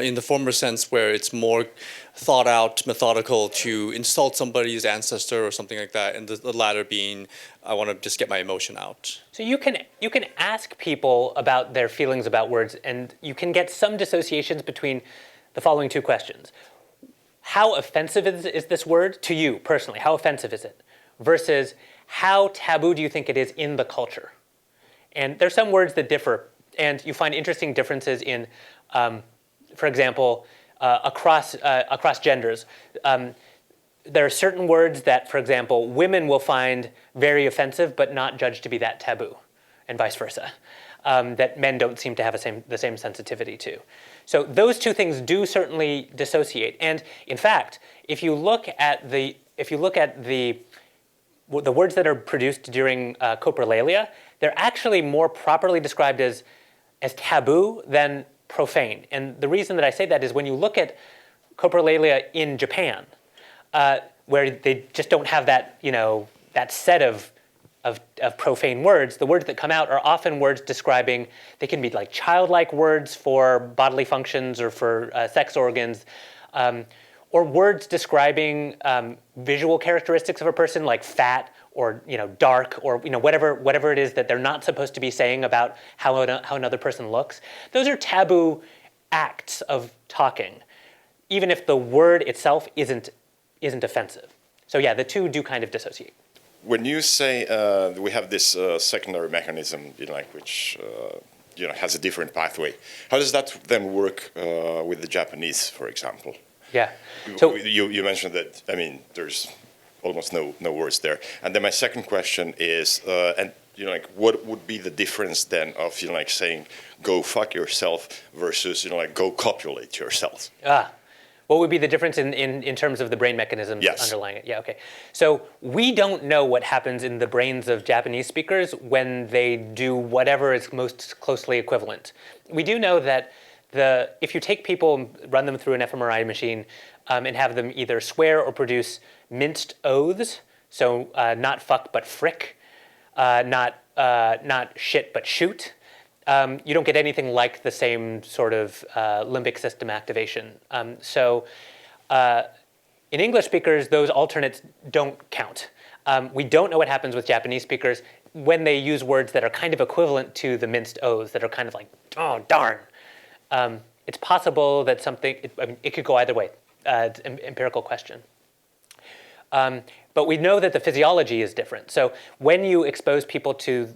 in the former sense where it's more thought out, methodical to insult somebody's ancestor or something like that, and the latter being, I want to just get my emotion out. So you can ask people about their feelings about words, and you can get some dissociations between the following two questions. How offensive is this word to you personally? How offensive is it? Versus how taboo do you think it is in the culture? And there's some words that differ, and you find interesting differences in for example, across genders. There are certain words that, for example, women will find very offensive but not judged to be that taboo, and vice versa, that men don't seem to have the same sensitivity to. So those two things do certainly dissociate. And in fact, if you look at the words that are produced during coprolalia, they're actually more properly described as taboo than profane. And the reason that I say that is when you look at coprolalia in Japan, where they just don't have that, that set of profane words, the words that come out are often words describing, they can be like childlike words for bodily functions or for sex organs, or words describing visual characteristics of a person like fat or dark or whatever it is that they're not supposed to be saying about how another person looks. Those are taboo acts of talking, even if the word itself isn't offensive. So yeah, the two do kind of dissociate. When you say we have this secondary mechanism, which has a different pathway, how does that then work with the Japanese, for example? Yeah. So you mentioned that. I mean, there's almost no words there. And then my second question is, what would be the difference then of saying "go fuck yourself" versus go copulate yourself? What would be the difference in terms of the brain mechanisms underlying it? Yeah, okay. So we don't know what happens in the brains of Japanese speakers when they do whatever is most closely equivalent. We do know that if you take people, run them through an fMRI machine, and have them either swear or produce minced oaths, so not fuck but frick, not shit but shoot, you don't get anything like the same sort of limbic system activation. In English speakers, those alternates don't count. We don't know what happens with Japanese speakers when they use words that are kind of equivalent to the minced oaths, that are kind of like, oh, darn. It's possible that it could go either way. It's an empirical question. But we know that the physiology is different. So when you expose people to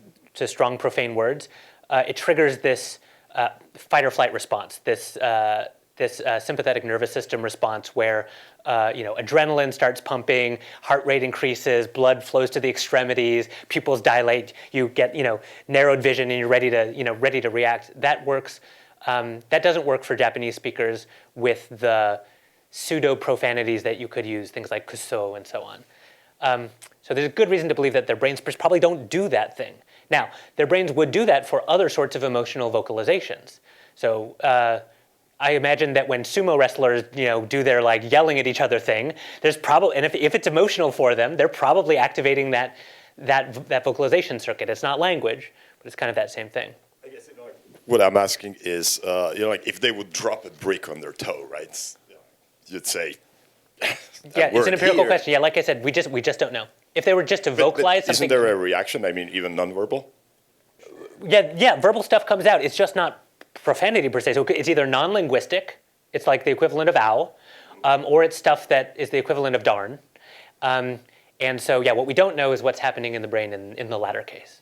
strong profane words, it triggers this fight or flight response, this sympathetic nervous system response where adrenaline starts pumping, heart rate increases, blood flows to the extremities, pupils dilate, you get narrowed vision, and you're ready to react. That works. That doesn't work for Japanese speakers with the pseudo profanities that you could use, things like kuso and so on. So there's a good reason to believe that their brains probably don't do that thing. Now, their brains would do that for other sorts of emotional vocalizations. So I imagine that when sumo wrestlers, do their yelling at each other thing, there's probably, and if it's emotional for them, they're probably activating that vocalization circuit. It's not language, but it's kind of that same thing. I guess what I'm asking is, if they would drop a brick on their toe, right? You'd say. Yeah, it's an empirical question. Yeah, like I said, we just don't know. If they were just to vocalize something. Isn't there a reaction? I mean, even nonverbal? Yeah, verbal stuff comes out. It's just not profanity per se. So it's either non-linguistic, it's like the equivalent of ow, or it's stuff that is the equivalent of darn. And so, yeah, what we don't know is what's happening in the brain in the latter case.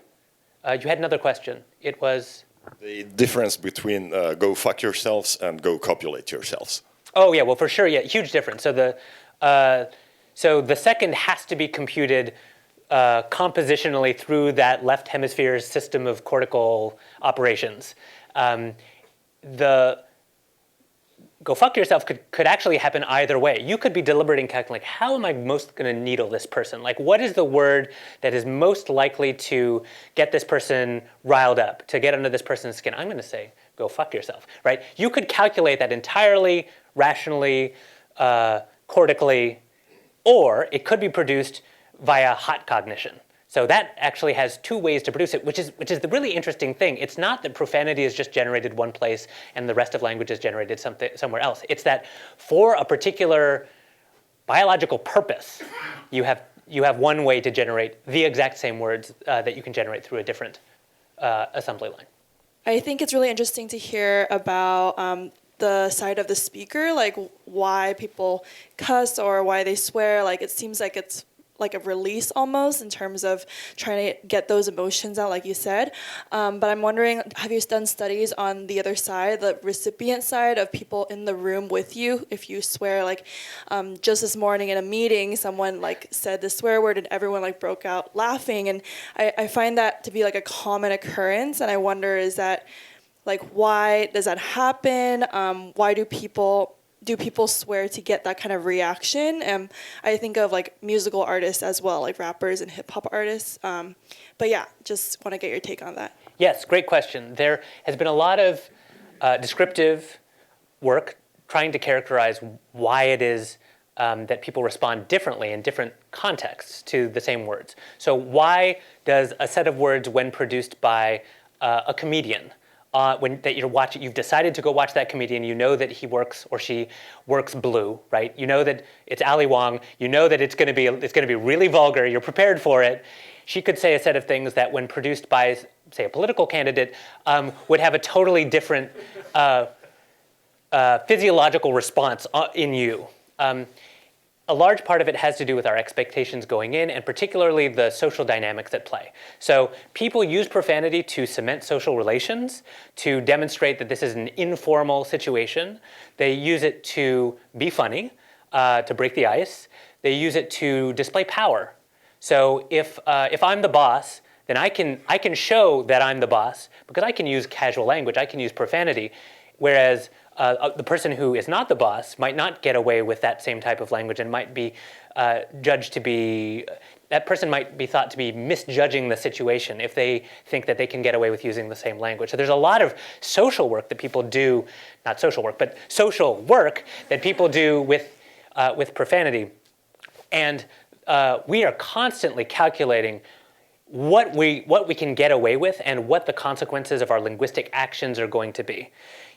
You had another question. It was? The difference between go fuck yourselves and go copulate yourselves. Oh, yeah, well, for sure, yeah, huge difference. So the second has to be computed compositionally through that left hemisphere's system of cortical operations. The go fuck yourself could actually happen either way. You could be deliberating, calculating, how am I most going to needle this person? What is the word that is most likely to get this person riled up, to get under this person's skin? I'm going to say, go fuck yourself, right? You could calculate that entirely rationally, cortically, or it could be produced via hot cognition. So that actually has two ways to produce it, which is the really interesting thing. It's not that profanity is just generated one place and the rest of language is generated somewhere else. It's that for a particular biological purpose, you have one way to generate the exact same words that you can generate through a different assembly line. I think it's really interesting to hear about the side of the speaker, why people cuss or why they swear. It seems like it's like a release almost in terms of trying to get those emotions out, like you said. But I'm wondering, have you done studies on the other side, the recipient side of people in the room with you? If you swear, like just this morning in a meeting, someone like said the swear word and everyone like broke out laughing. And I find that to be like a common occurrence. And I wonder, is that like, why does that happen? Why do people swear to get that kind of reaction? I think of like musical artists as well, like rappers and hip hop artists. But yeah, just want to get your take on that. Yes, great question. There has been a lot of descriptive work trying to characterize why it is that people respond differently in different contexts to the same words. So why does a set of words, when produced by a comedian, you've decided to go watch that comedian, you know that he works or she works blue, right? You know that it's Ali Wong. You know that it's going to be really vulgar. You're prepared for it. She could say a set of things that, when produced by, say, a political candidate, would have a totally different physiological response in you. A large part of it has to do with our expectations going in, and particularly the social dynamics at play. So people use profanity to cement social relations, to demonstrate that this is an informal situation. They use it to be funny, to break the ice. They use it to display power. So if I'm the boss, then I can show that I'm the boss because I can use casual language, I can use profanity, whereas the person who is not the boss might not get away with that same type of language and might be judged to be, that person might be thought to be misjudging the situation if they think that they can get away with using the same language. So there's a lot of social work that people do, not social work, but social work that people do with profanity. And we are constantly calculating what we can get away with and what the consequences of our linguistic actions are going to be.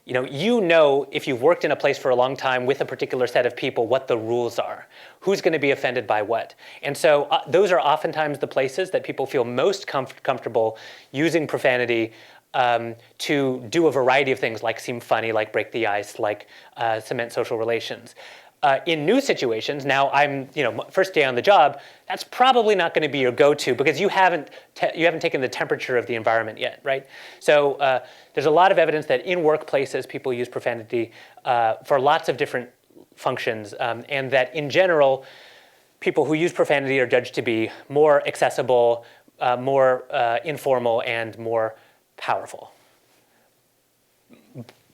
You know if you've worked in a place for a long time with a particular set of people what the rules are, who's going to be offended by what. And so those are oftentimes the places that people feel most comfortable using profanity to do a variety of things, like seem funny, like break the ice, like cement social relations. In new situations, now I'm, first day on the job, that's probably not going to be your go-to because you haven't taken the temperature of the environment yet, right? So there's a lot of evidence that in workplaces people use profanity for lots of different functions, and that in general, people who use profanity are judged to be more accessible, more informal, and more powerful.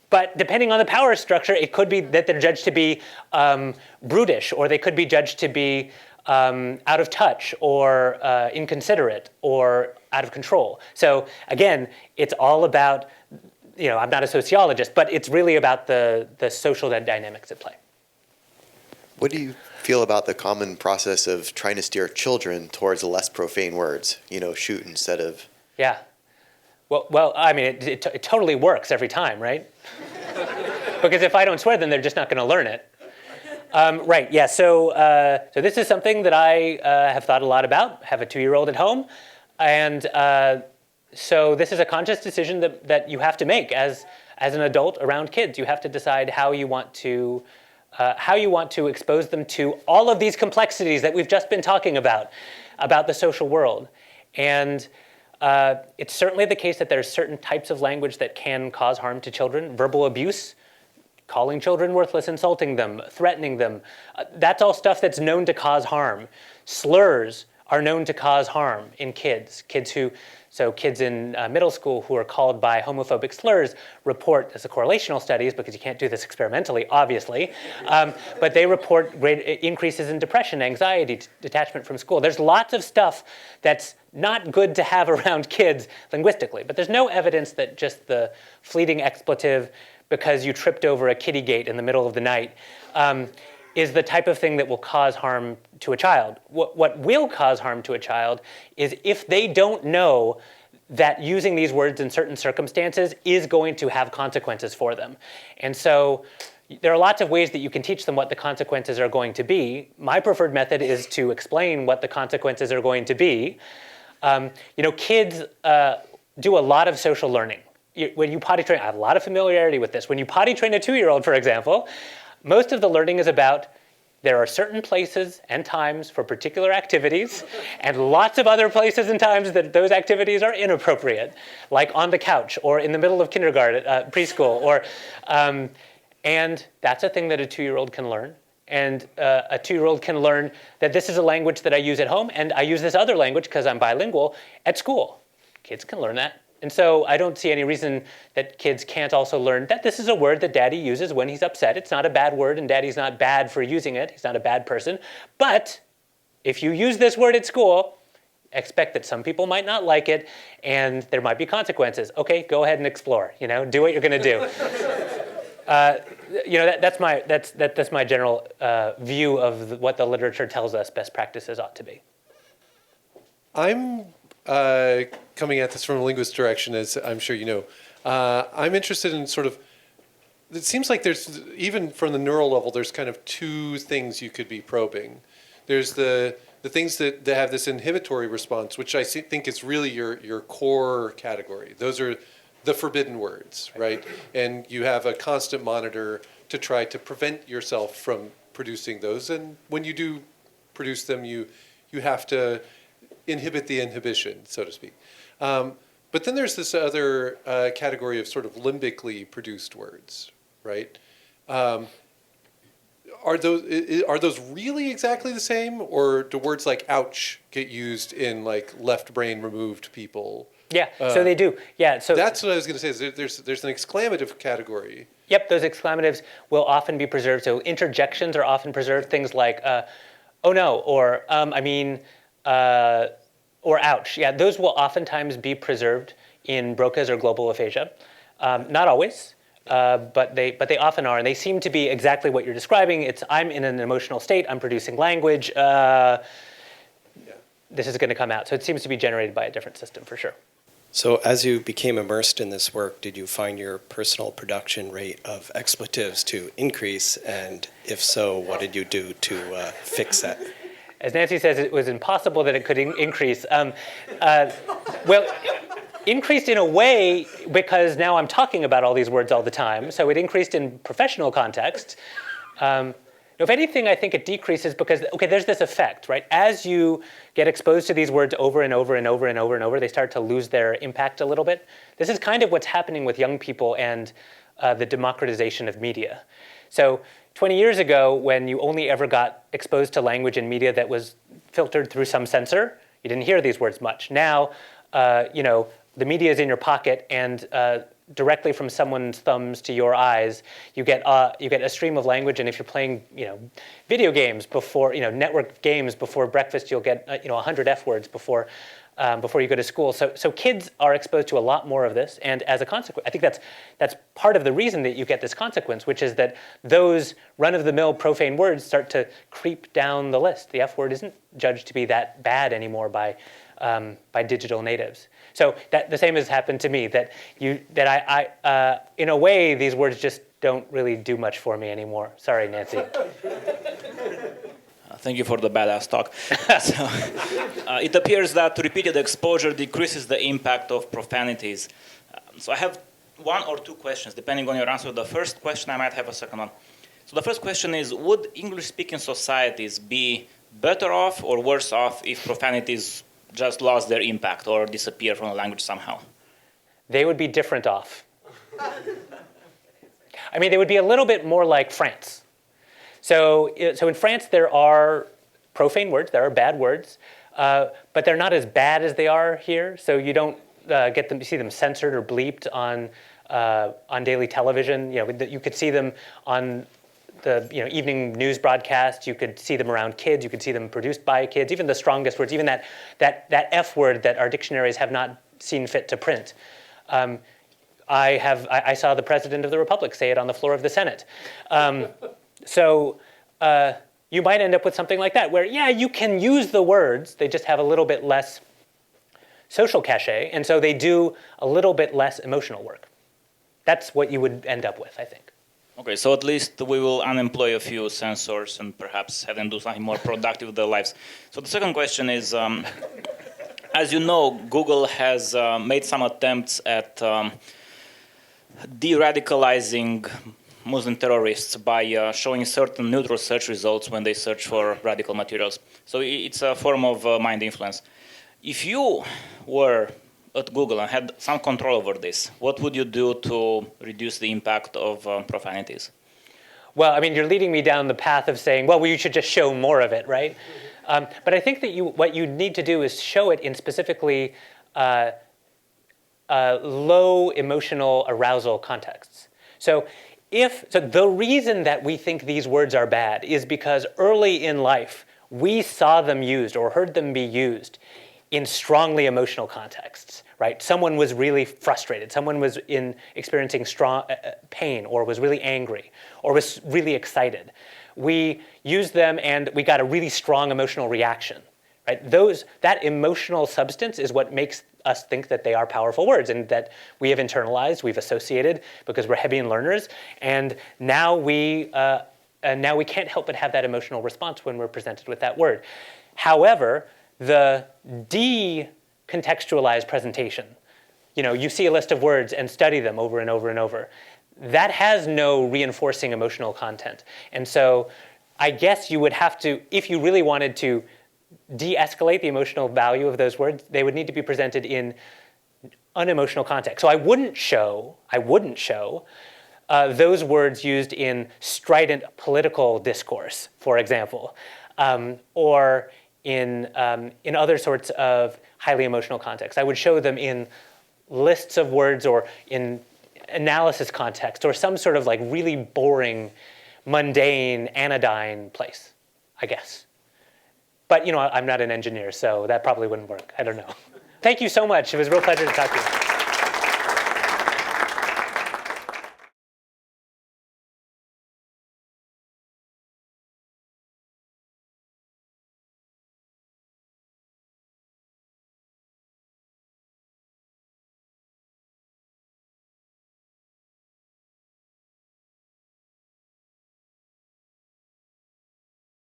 But depending on the power structure, it could be that they're judged to be brutish, or they could be judged to be out of touch, or inconsiderate, or out of control. So again, it's all about, I'm not a sociologist, but it's really about the social dynamics at play. What do you feel about the common process of trying to steer children towards less profane words? Shoot instead of... Yeah. Well, I mean, it totally works every time, right? Because if I don't swear, then they're just not going to learn it. Right, yeah, so this is something that I have thought a lot about, have a 2-year-old at home. And so this is a conscious decision that you have to make as an adult around kids. You have to decide how you want to expose them to all of these complexities that we've just been talking about the social world. And it's certainly the case that there's certain types of language that can cause harm to children. Verbal abuse, calling children worthless, insulting them, threatening them. That's all stuff that's known to cause harm. Slurs are known to cause harm in kids. Kids in middle school who are called by homophobic slurs report, as a correlational studies, because you can't do this experimentally, obviously, but they report great increases in depression, anxiety, detachment from school. There's lots of stuff that's not good to have around kids linguistically, but there's no evidence that just the fleeting expletive because you tripped over a kitty gate in the middle of the night is the type of thing that will cause harm to a child. What will cause harm to a child is if they don't know that using these words in certain circumstances is going to have consequences for them. And so there are lots of ways that you can teach them what the consequences are going to be. My preferred method is to explain what the consequences are going to be. Kids do a lot of social learning. When you potty train, I have a lot of familiarity with this. When you potty train a 2-year-old, for example, most of the learning is about there are certain places and times for particular activities, and lots of other places and times that those activities are inappropriate, like on the couch or in the middle of kindergarten, preschool, or, and that's a thing that a 2-year-old can learn. And a 2-year-old can learn that this is a language that I use at home, and I use this other language because I'm bilingual at school. Kids can learn that. And so I don't see any reason that kids can't also learn that this is a word that daddy uses when he's upset. It's not a bad word, and daddy's not bad for using it. He's not a bad person. But if you use this word at school, expect that some people might not like it, and there might be consequences. Okay, go ahead and explore. Do what you're going to do. That's my general view of what the literature tells us best practices ought to be. I'm coming at this from a linguist direction, as I'm sure you know. I'm interested in sort of, it seems like there's, even from the neural level, there's kind of two things you could be probing. There's the things that have this inhibitory response, which I think is really your core category. Those are the forbidden words, right? And you have a constant monitor to try to prevent yourself from producing those. And when you do produce them, you have to inhibit the inhibition, so to speak. But then there's this other category of sort of limbically produced words, right? Are those really exactly the same, or do words like ouch get used in like left brain removed people? Yeah, so they do. Yeah, so that's what I was going to say. Is there's an exclamative category. Yep, those exclamatives will often be preserved. So interjections are often preserved. Things like oh no, or or ouch. Yeah, those will oftentimes be preserved in Broca's or global aphasia. Not always, but they often are, and they seem to be exactly what you're describing. It's I'm in an emotional state. I'm producing language. This is going to come out. So it seems to be generated by a different system for sure. So as you became immersed in this work, did you find your personal production rate of expletives to increase? And if so, what did you do to fix that? As Nancy says, it was impossible that it could increase. Well, increased in a way because now I'm talking about all these words all the time. So it increased in professional context. If anything, I think it decreases because, okay, there's this effect, right? As you get exposed to these words over and over and over and over and over, they start to lose their impact a little bit. This is kind of what's happening with young people and the democratization of media. So 20 years ago, when you only ever got exposed to language in media that was filtered through some censor, you didn't hear these words much. Now, the media is in your pocket, and directly from someone's thumbs to your eyes, you get a stream of language. And if you're playing, video games before, network games before breakfast, you'll get 100 F words before you go to school. So kids are exposed to a lot more of this, and as a consequence, I think that's part of the reason that you get this consequence, which is that those run-of-the-mill profane words start to creep down the list. The F word isn't judged to be that bad anymore by digital natives. So the same has happened to me. That I in a way, these words just don't really do much for me anymore. Sorry, Nancy. Thank you for the badass talk. It appears that repeated exposure decreases the impact of profanities. So I have one or two questions, depending on your answer. The first question, I might have a second one. So the first question is, would English-speaking societies be better off or worse off if profanities just lost their impact or disappear from the language somehow? They would be different off. I mean, they would be a little bit more like France. So in France, there are profane words, there are bad words, but they're not as bad as they are here. So you don't see them censored or bleeped on daily television. You could see them on the evening news broadcast. You could see them around kids. You could see them produced by kids. Even the strongest words, even that F word that our dictionaries have not seen fit to print. I saw the President of the Republic say it on the floor of the Senate. So you might end up with something like that, where, yeah, you can use the words, they just have a little bit less social cachet, and so they do a little bit less emotional work. That's what you would end up with, I think. Okay, so at least we will unemploy a few censors and perhaps have them do something more productive with their lives. So the second question is, as you know, Google has made some attempts at de-radicalizing Muslim terrorists by showing certain neutral search results when they search for radical materials. So it's a form of mind influence. If you were at Google and had some control over this, what would you do to reduce the impact of profanities? Well, I mean, you're leading me down the path of saying, well, you should just show more of it, right? But I think that what you need to do is show it in specifically low emotional arousal contexts. So the reason that we think these words are bad is because early in life, we saw them used or heard them be used in strongly emotional contexts, right? Someone was really frustrated. Someone was experiencing strong pain or was really angry or was really excited. We used them and we got a really strong emotional reaction, right? That emotional substance is what makes us think that they are powerful words and that we have internalized, we've associated because we're Hebbian learners, and now we can't help but have that emotional response when we're presented with that word. However, the decontextualized presentation, you see a list of words and study them over and over and over. That has no reinforcing emotional content. And so I guess you would have to, if you really wanted to de-escalate the emotional value of those words, they would need to be presented in unemotional context. So I wouldn't show those words used in strident political discourse, for example, or in other sorts of highly emotional contexts. I would show them in lists of words or in analysis context or some sort of like really boring, mundane, anodyne place, I guess. But I'm not an engineer, so that probably wouldn't work. I don't know. Thank you so much. It was a real pleasure to talk to you.